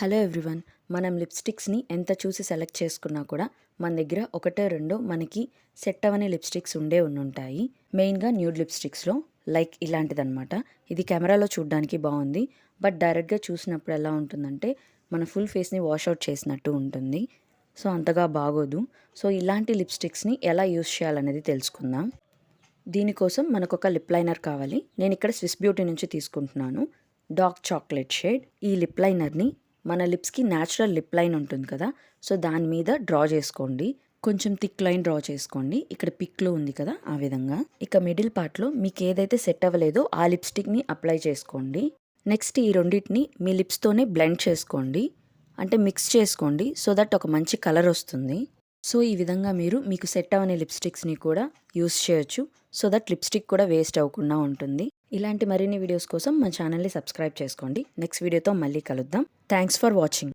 Hello everyone. మనం లిప్స్టిక్స్ని ఎంత చూసి సెలెక్ట్ చేసుకున్నా కూడా మన దగ్గర ఒకటో రెండో మనకి సెట్ అవని లిప్స్టిక్స్ ఉండుంటాయి. మెయిన్గా న్యూడ్ లిప్స్టిక్స్లో లైక్ ఇలాంటిదన్నమాట. ఇది కెమెరాలో చూడడానికి బాగుంది, బట్ డైరెక్ట్గా చూసినప్పుడు ఎలా ఉంటుందంటే మన ఫుల్ ఫేస్ని వాష్అవుట్ చేసినట్టు ఉంటుంది. సో అంతగా బాగోదు. సో ఇలాంటి లిప్స్టిక్స్ని ఎలా యూస్ చేయాలనేది తెలుసుకుందాం. దీనికోసం మనకు ఒక లిప్ లైనర్ కావాలి. నేను ఇక్కడ స్విస్ బ్యూటీ నుంచి తీసుకుంటున్నాను డార్క్ చాక్లెట్ షేడ్. ఈ లిప్ లైనర్ని మన లిప్స్కి న్యాచురల్ లిప్ లైన్ ఉంటుంది కదా, సో దాని మీద డ్రా చేసుకోండి. కొంచెం థిక్ లైన్ డ్రా చేసుకోండి. ఇక్కడ పిక్లో ఉంది కదా ఆ విధంగా. ఇక మిడిల్ పార్ట్లో మీకు ఏదైతే సెట్ అవ్వలేదో ఆ లిప్స్టిక్ని అప్లై చేసుకోండి. నెక్స్ట్ ఈ రెండింటిని మీ లిప్స్తోనే బ్లెండ్ చేసుకోండి, అంటే మిక్స్ చేసుకోండి, సో దట్ ఒక మంచి కలర్ వస్తుంది. సో ఈ విధంగా మీరు మీకు సెట్ అవని లిప్స్టిక్స్ని కూడా యూస్ చేయొచ్చు, సో దట్ లిప్స్టిక్ కూడా వేస్ట్ అవ్వకుండా ఉంటుంది. ఇలాంటి మరిన్ని వీడియోస్ కోసం మా ఛానల్ని సబ్స్క్రైబ్ చేసుకోండి. నెక్స్ట్ వీడియోతో మళ్ళీ కలుద్దాం. Thanks for watching.